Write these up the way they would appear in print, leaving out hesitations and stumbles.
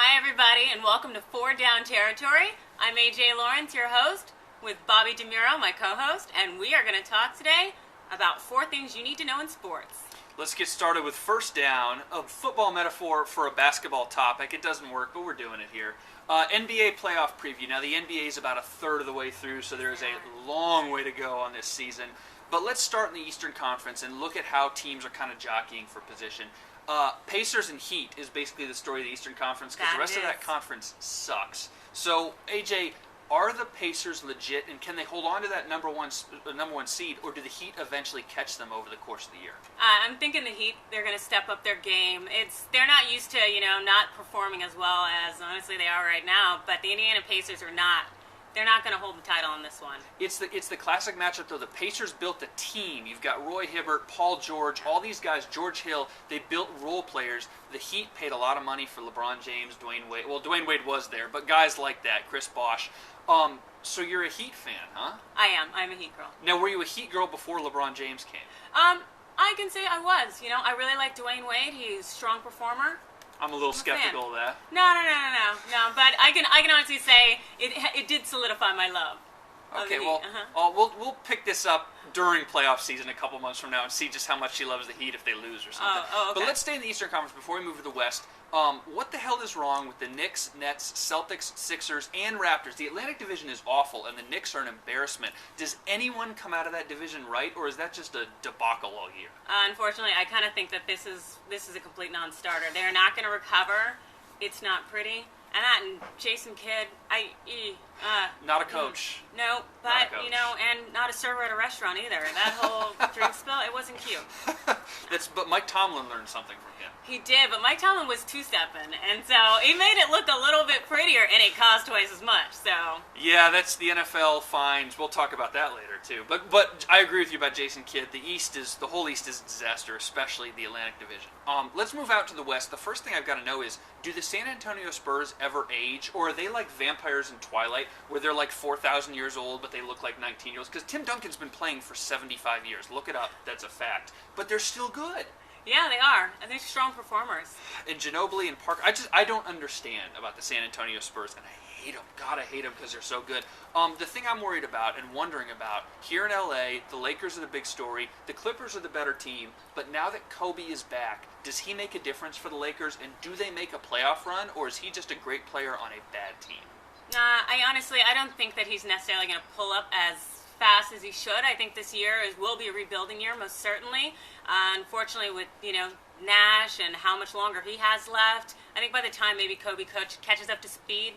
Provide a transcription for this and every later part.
Hi everybody, and welcome to 4 Down Territory. I'm AJ Lawrence, your host, with Bobby DeMuro, my co-host, and we are going to talk today about 4 things you need to know in sports. Let's get started with first down, a football metaphor for a basketball topic. It doesn't work, but we're doing it here. NBA playoff preview. Now, the NBA is about a third of the way through, so there is a long way to go on this season. But let's start in the Eastern Conference and look at how teams are kind of jockeying for position. Pacers and Heat is basically the story of the Eastern Conference because the rest of that conference sucks. So, AJ, are the Pacers legit, and can they hold on to that number one seed, or do the Heat eventually catch them over the course of the year? I'm thinking the Heat, they're going to step up their game. They're not used to, not performing as well as honestly they are right now, but the Indiana Pacers are not. They're not going to hold the title on this one. It's the classic matchup, though. The Pacers built a team. You've got Roy Hibbert, Paul George, all these guys, George Hill. They built role players. The Heat paid a lot of money for LeBron James, Dwayne Wade. Well, Dwayne Wade was there, but guys like that, Chris Bosh. So you're a Heat fan, huh? I am. I'm a Heat girl. Now, were you a Heat girl before LeBron James came? I can say I was. I really like Dwayne Wade. He's a strong performer. I'm a little skeptical of that. No. But I can honestly say it did solidify my love. Okay, well, we'll pick this up during playoff season a couple months from now and see just how much she loves the Heat if they lose or something. Okay. But let's stay in the Eastern Conference before we move to the West. What the hell is wrong with the Knicks, Nets, Celtics, Sixers, and Raptors? The Atlantic Division is awful, and the Knicks are an embarrassment. Does anyone come out of that division right, or is that just a debacle all year? Unfortunately, I kind of think that this is a complete non-starter. They're not going to recover. It's not pretty. And Jason Kidd, not a coach. No, but, and not a server at a restaurant either. That whole drink spill, it wasn't cute. But Mike Tomlin learned something from him. He did, but Mike Tomlin was two-stepping, and so he made it look a little bit prettier, and it cost twice as much, so. Yeah, that's the NFL fines. We'll talk about that later, too. But I agree with you about Jason Kidd. The whole East is a disaster, especially the Atlantic Division. Let's move out to the West. The first thing I've got to know is, do the San Antonio Spurs ever age, or are they like vampires in Twilight, where they're like 4,000 years old, but they look like 19-year-olds? Because Tim Duncan's been playing for 75 years. Look it up. That's a fact. But they're still good. Yeah, they are. And they're strong performers. And Ginobili and Parker, I don't understand about the San Antonio Spurs, and I hate them. God, I hate them because they're so good. The thing I'm worried about and wondering about, here in LA, the Lakers are the big story, the Clippers are the better team, but now that Kobe is back, does he make a difference for the Lakers, and do they make a playoff run, or is he just a great player on a bad team? I don't think that he's necessarily going to pull up as fast as he should. I think this year will be a rebuilding year, most certainly. Unfortunately, with Nash and how much longer he has left, I think by the time maybe Kobe catches up to speed,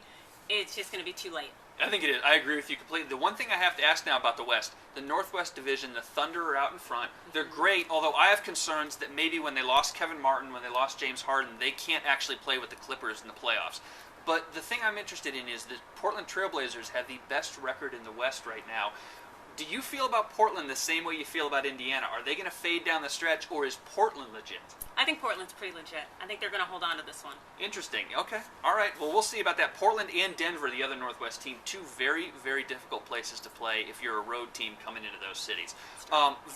it's just going to be too late. I think it is. I agree with you completely. The one thing I have to ask now about the West, the Northwest Division, the Thunder are out in front. They're great, although I have concerns that maybe when they lost Kevin Martin, when they lost James Harden, they can't actually play with the Clippers in the playoffs. But the thing I'm interested in is the Portland Trailblazers have the best record in the West right now. Do you feel about Portland the same way you feel about Indiana? Are they going to fade down the stretch, or is Portland legit? I think Portland's pretty legit. I think they're going to hold on to this one. Interesting. Okay. All right. Well, we'll see about that. Portland and Denver, the other Northwest team, 2 very, very difficult places to play if you're a road team coming into those cities.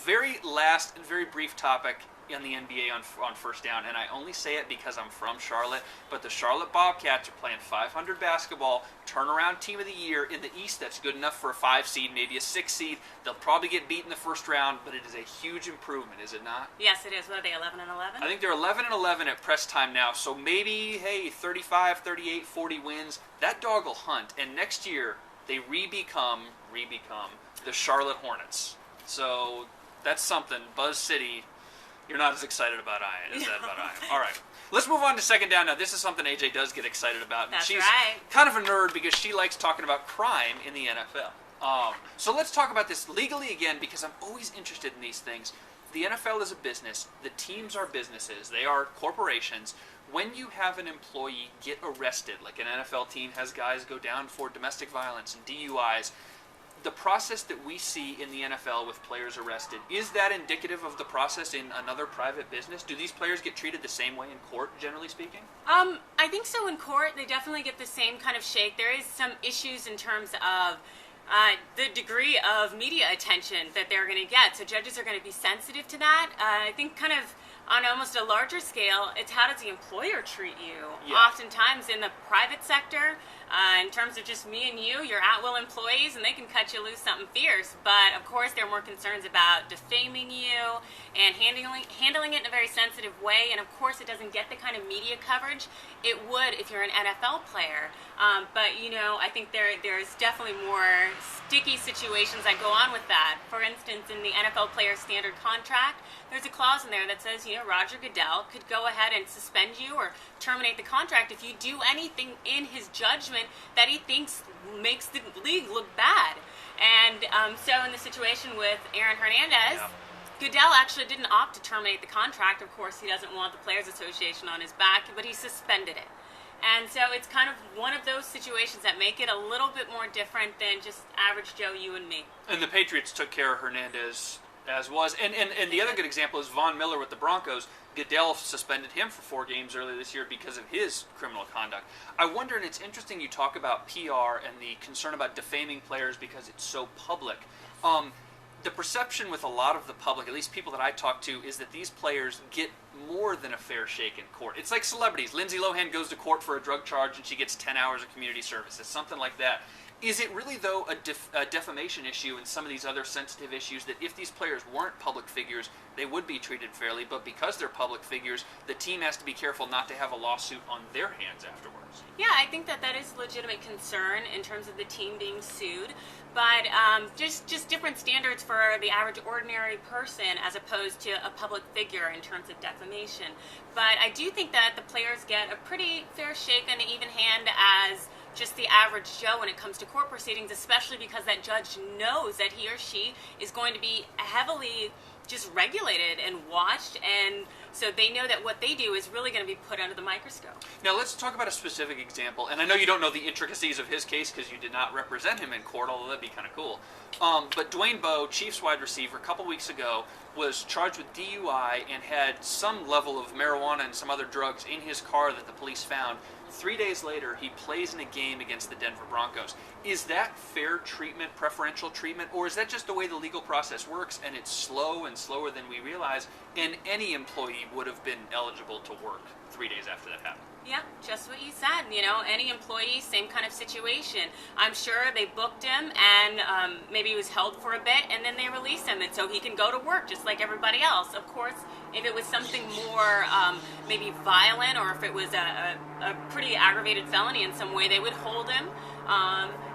Very last and very brief topic in the NBA on first down, and I only say it because I'm from Charlotte, but the Charlotte Bobcats are playing 500 basketball, turnaround team of the year in the East. That's good enough for a 5 seed, maybe a 6 seed. They'll probably get beat in the first round, but it is a huge improvement, is it not? Yes, it is. What are they, 11-11? I think they're 11-11 at press time now, so maybe, 35, 38, 40 wins. That dog will hunt, and next year they re-become the Charlotte Hornets. So that's something. Buzz City, you're not as excited about I am. All right. Let's move on to second down. Now, this is something AJ does get excited about. That's She's right. kind of a nerd because she likes talking about crime in the NFL. So let's talk about this legally again because I'm always interested in these things. The NFL is a business. The teams are businesses. They are corporations. When you have an employee get arrested, like an NFL team has guys go down for domestic violence and DUIs, the process that we see in the NFL with players arrested, is that indicative of the process in another private business? Do these players get treated the same way in court, generally speaking? I think so in court. They definitely get the same kind of shake. There is some issues in terms of the degree of media attention that they're going to get. So judges are going to be sensitive to that. I think kind of On almost a larger scale, it's how does the employer treat you? Yeah. Oftentimes in the private sector, in terms of just me and you, you're at-will employees and they can cut you loose something fierce. But of course, there are more concerns about defaming you and handling it in a very sensitive way. And of course, it doesn't get the kind of media coverage it would if you're an NFL player. But I think there's definitely more sticky situations that go on with that. For instance, in the NFL player standard contract, there's a clause in there that says, Roger Goodell could go ahead and suspend you or terminate the contract if you do anything in his judgment that he thinks makes the league look bad. And so in the situation with Aaron Hernandez, Goodell actually didn't opt to terminate the contract. Of course, he doesn't want the Players Association on his back, but he suspended it. And so it's kind of one of those situations that make it a little bit more different than just average Joe, you and me. And the Patriots took care of Hernandez as was. And the other good example is Von Miller with the Broncos. Goodell suspended him for 4 games earlier this year because of his criminal conduct. I wonder, and it's interesting you talk about PR and the concern about defaming players because it's so public. The perception with a lot of the public, at least people that I talk to, is that these players get more than a fair shake in court. It's like celebrities. Lindsay Lohan goes to court for a drug charge and she gets 10 hours of community service. It's something like that. Is it really, though, a defamation issue and some of these other sensitive issues that if these players weren't public figures, they would be treated fairly, but because they're public figures, the team has to be careful not to have a lawsuit on their hands afterwards? Yeah, I think that is a legitimate concern in terms of the team being sued, but just different standards for the average ordinary person as opposed to a public figure in terms of defamation. But I do think that the players get a pretty fair shake and an even hand as just the average Joe when it comes to court proceedings, especially because that judge knows that he or she is going to be heavily just regulated and watched, and so they know that what they do is really going to be put under the microscope. Now let's talk about a specific example, and I know you don't know the intricacies of his case because you did not represent him in court, although that'd be kind of cool. But Dwayne Bowe, Chiefs wide receiver, a couple weeks ago was charged with DUI and had some level of marijuana and some other drugs in his car that the police found. 3 days later, he plays in a game against the Denver Broncos. Is that fair treatment, preferential treatment, or is that just the way the legal process works and it's slow and slower than we realize, and any employee would have been eligible to work 3 days after that happened? Yeah, just what you said. Any employee, same kind of situation. I'm sure they booked him and maybe he was held for a bit and then they released him and so he can go to work just like everybody else. Of course, if it was something more maybe violent or if it was a pretty aggravated felony in some way, they would hold him.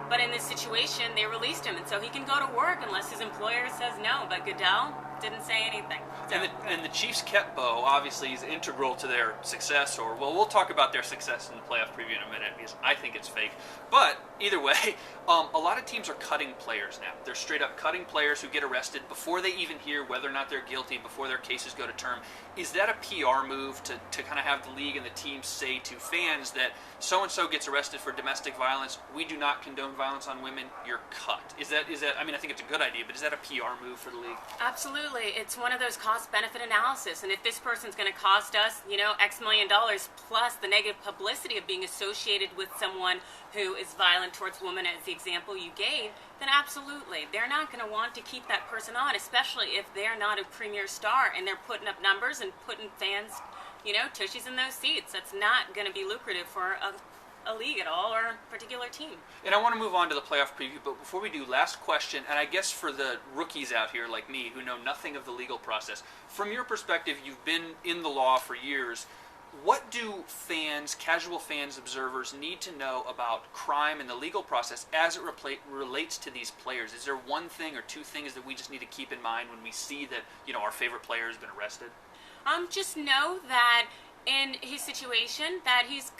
But in this situation, they released him and so he can go to work unless his employer says no. But Goodell didn't say anything. So. And the Chiefs kept Bowe. Obviously, he's integral to their success. We'll talk about their success in the playoff preview in a minute because I think it's fake. But either way, a lot of teams are cutting players now. They're straight up cutting players who get arrested before they even hear whether or not they're guilty, before their cases go to term. Is that a PR move to kind of have the league and the teams say to fans that so-and-so gets arrested for domestic violence, we do not condone violence on women, you're cut? Is that? I mean, I think it's a good idea, but is that a PR move for the league? Absolutely. It's one of those cost-benefit analysis, and if this person's going to cost us, X million dollars plus the negative publicity of being associated with someone who is violent towards women, as the example you gave, then absolutely. They're not going to want to keep that person on, especially if they're not a premier star and they're putting up numbers and putting fans, tushies in those seats. That's not going to be lucrative for a league at all or a particular team. And I want to move on to the playoff preview, but before we do, last question, and I guess for the rookies out here like me who know nothing of the legal process, from your perspective, you've been in the law for years, what do fans, casual fans, observers need to know about crime and the legal process as it relates to these players? Is there one thing or two things that we just need to keep in mind when we see that, our favorite player has been arrested? Just know that in his situation that he's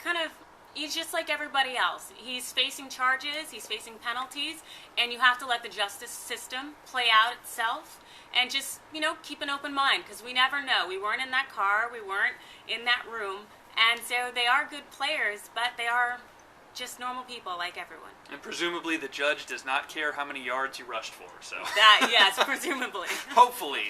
just like everybody else. He's facing charges, he's facing penalties, and you have to let the justice system play out itself and just, keep an open mind because we never know. We weren't in that car, we weren't in that room, and so they are good players, but they are just normal people like everyone. And presumably the judge does not care how many yards you rushed for, so. Yes, presumably. Hopefully.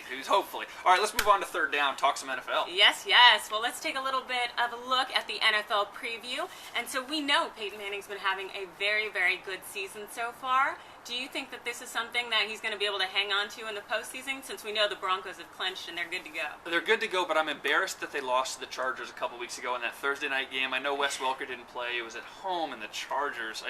All right, let's move on to third down, talk some NFL. Yes. Well, let's take a little bit of a look at the NFL preview. And so we know Peyton Manning's been having a very, very good season so far. Do you think that this is something that he's going to be able to hang on to in the postseason, since we know the Broncos have clinched and they're good to go? They're good to go, but I'm embarrassed that they lost to the Chargers a couple weeks ago in that Thursday night game. I know Wes Welker didn't play. It was at home, and the Chargers,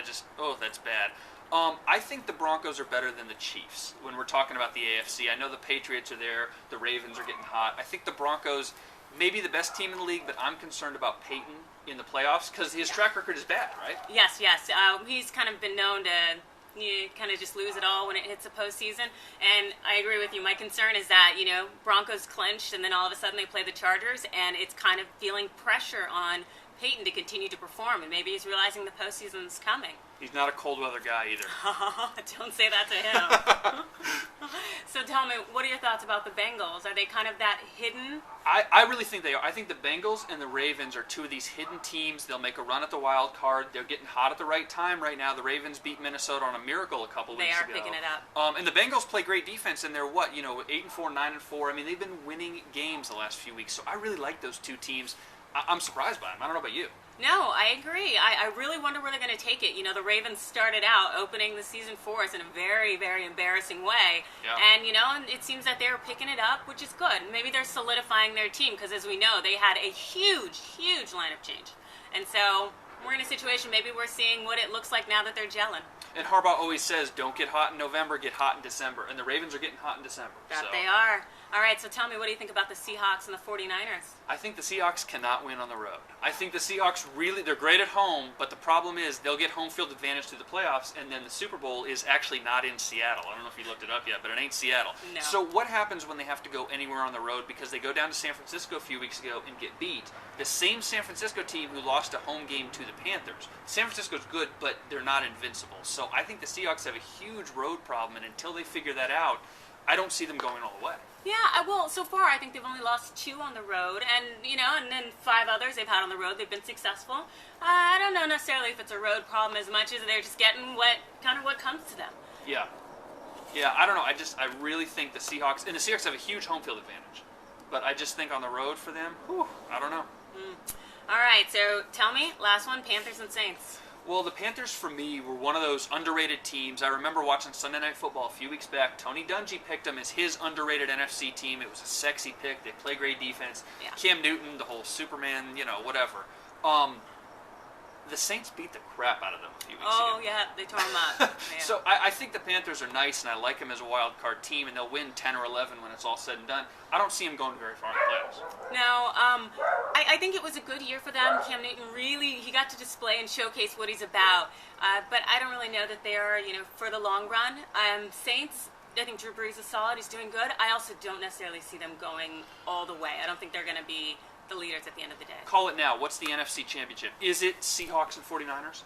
that's bad. I think the Broncos are better than the Chiefs when we're talking about the AFC. I know the Patriots are there. The Ravens are getting hot. I think the Broncos may be the best team in the league, but I'm concerned about Peyton in the playoffs because his track record is bad, right? Yes. He's kind of been known to kind of just lose it all when it hits the postseason. And I agree with you. My concern is that, Broncos clinched, and then all of a sudden they play the Chargers, and it's kind of feeling pressure on Peyton to continue to perform, and maybe he's realizing the postseason's coming. He's not a cold weather guy either. Don't say that to him. So tell me, what are your thoughts about the Bengals? Are they kind of that hidden? I really think they are. I think the Bengals and the Ravens are two of these hidden teams. They'll make a run at the wild card. They're getting hot at the right time right now. The Ravens beat Minnesota on a miracle a couple weeks ago. They are picking it up. And the Bengals play great defense, and they're 8-4, 9-4. I mean, they've been winning games the last few weeks. So I really like those two teams. I'm surprised by them. I don't know about you. No, I agree. I really wonder where they're going to take it. The Ravens started out opening the season for us in a very, very embarrassing way. Yeah. And, it seems that they're picking it up, which is good. Maybe they're solidifying their team because, as we know, they had a huge, huge lineup change. And so we're in a situation, maybe we're seeing what it looks like now that they're gelling. And Harbaugh always says, don't get hot in November, get hot in December. And the Ravens are getting hot in December. They are. All right, so tell me, what do you think about the Seahawks and the 49ers? I think the Seahawks cannot win on the road. I think the Seahawks they're great at home, but the problem is they'll get home field advantage through the playoffs, and then the Super Bowl is actually not in Seattle. I don't know if you looked it up yet, but it ain't Seattle. No. So what happens when they have to go anywhere on the road because they go down to San Francisco a few weeks ago and get beat? The same San Francisco team who lost a home game to the Panthers. San Francisco's good, but they're not invincible. So I think the Seahawks have a huge road problem, and until they figure that out, I don't see them going all the way. Yeah, well, so far I think they've only lost 2 on the road, and and then 5 others they've had on the road. They've been successful. I don't know necessarily if it's a road problem as much as they're just getting what comes to them. Yeah, I don't know. I really think the Seahawks have a huge home field advantage, but I just think on the road for them, I don't know. All right, so tell me, last one, Panthers and Saints. Well, the Panthers, for me, were one of those underrated teams. I remember watching Sunday Night Football a few weeks back. Tony Dungy picked them as his underrated NFC team. It was a sexy pick. They play great defense. Yeah. Cam Newton, the whole Superman, whatever. The Saints beat the crap out of them a few weeks ago. Oh, yeah, they tore them up. Yeah. So I think the Panthers are nice, and I like them as a wild card team, and they'll win 10 or 11 when it's all said and done. I don't see them going very far in the playoffs. No, I think it was a good year for them. Cam Newton he got to display and showcase what he's about. But I don't really know that they are, for the long run. Saints, I think Drew Brees is solid. He's doing good. I also don't necessarily see them going all the way. I don't think they're going to be the leaders at the end of the day. Call it now. What's the NFC Championship? Is it Seahawks and 49ers?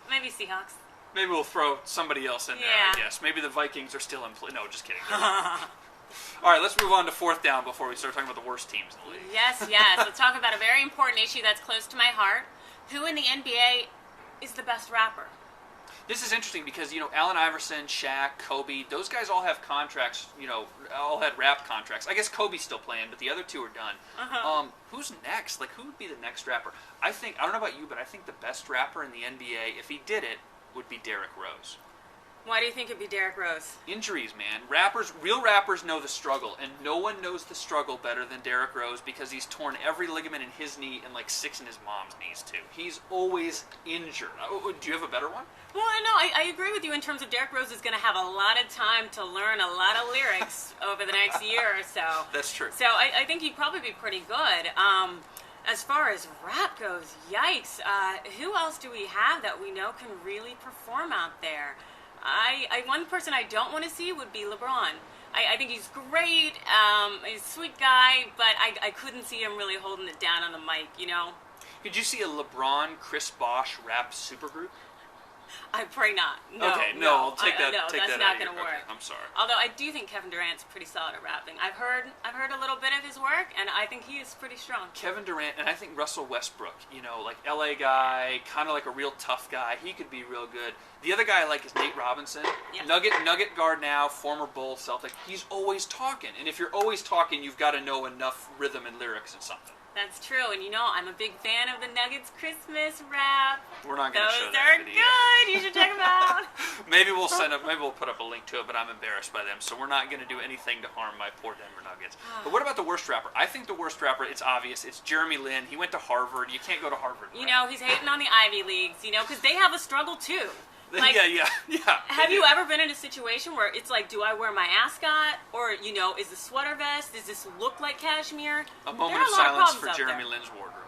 Maybe Seahawks. Maybe we'll throw somebody else in there, Yeah. I guess. Maybe the Vikings are still in play. No, just kidding. All right, let's move on to 4th down before we start talking about the worst teams in the league. Yes. Let's talk about a very important issue that's close to my heart. Who in the NBA is the best rapper? This is interesting because, Allen Iverson, Shaq, Kobe, those guys all have contracts, all had rap contracts. I guess Kobe's still playing, but the other 2 are done. Who's next? Who would be the next rapper? I don't know about you, but I think the best rapper in the NBA, if he did it, would be Derrick Rose. Why do you think it'd be Derrick Rose? Injuries, man. Real rappers know the struggle, and no one knows the struggle better than Derrick Rose because he's torn every ligament in his knee and 6 in his mom's knees, too. He's always injured. Do you have a better one? Well, no, I agree with you in terms of Derrick Rose is going to have a lot of time to learn a lot of lyrics over the next year or so. That's true. So I think he'd probably be pretty good. As far as rap goes, yikes. Who else do we have that we know can really perform out there? One person I don't want to see would be LeBron. I think he's great. He's a sweet guy, but I couldn't see him really holding it down on the mic, Could you see a LeBron, Chris Bosh rap supergroup? I pray not. No, okay, no, I'll take that. No, take that's that not going to work. Okay, I'm sorry. Although I do think Kevin Durant's pretty solid at rapping. I've heard a little bit of his work, and I think he is pretty strong. Kevin Durant, and I think Russell Westbrook, LA guy, kind of like a real tough guy. He could be real good. The other guy I like is Nate Robinson. Yeah. Nugget guard now, former Bull, Celtic. He's always talking, and if you're always talking, you've got to know enough rhythm and lyrics and something. That's true, and I'm a big fan of the Nuggets Christmas wrap. We're not going to show Those that are video. good. You should check them out. Maybe we'll put up a link to it, but I'm embarrassed by them, so we're not going to do anything to harm my poor Denver Nuggets. But what about the worst rapper? I think the worst rapper, it's obvious, it's Jeremy Lin. He went to Harvard. You can't go to Harvard. He's hating on the Ivy Leagues, because they have a struggle too. Like, yeah. Have you ever been in a situation where it's like, do I wear my ascot? Or, is the sweater vest? Does this look like cashmere? A moment of silence for Jeremy Lin's wardrobe.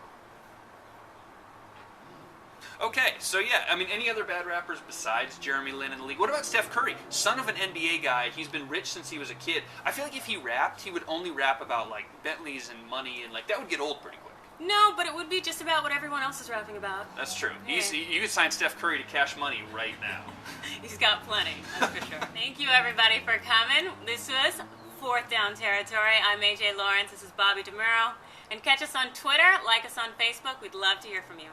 Okay, so yeah, any other bad rappers besides Jeremy Lin in the league? What about Steph Curry? Son of an NBA guy, he's been rich since he was a kid. I feel like if he rapped, he would only rap about, like, Bentleys and money, and, like, that would get old pretty quick. No, but it would be just about what everyone else is rapping about. That's true. Yeah. You could sign Steph Curry to Cash Money right now. He's got plenty, that's for sure. Thank you, everybody, for coming. This was 4th Down Territory. I'm AJ Lawrence. This is Bobby DeMuro. And catch us on Twitter, like us on Facebook. We'd love to hear from you.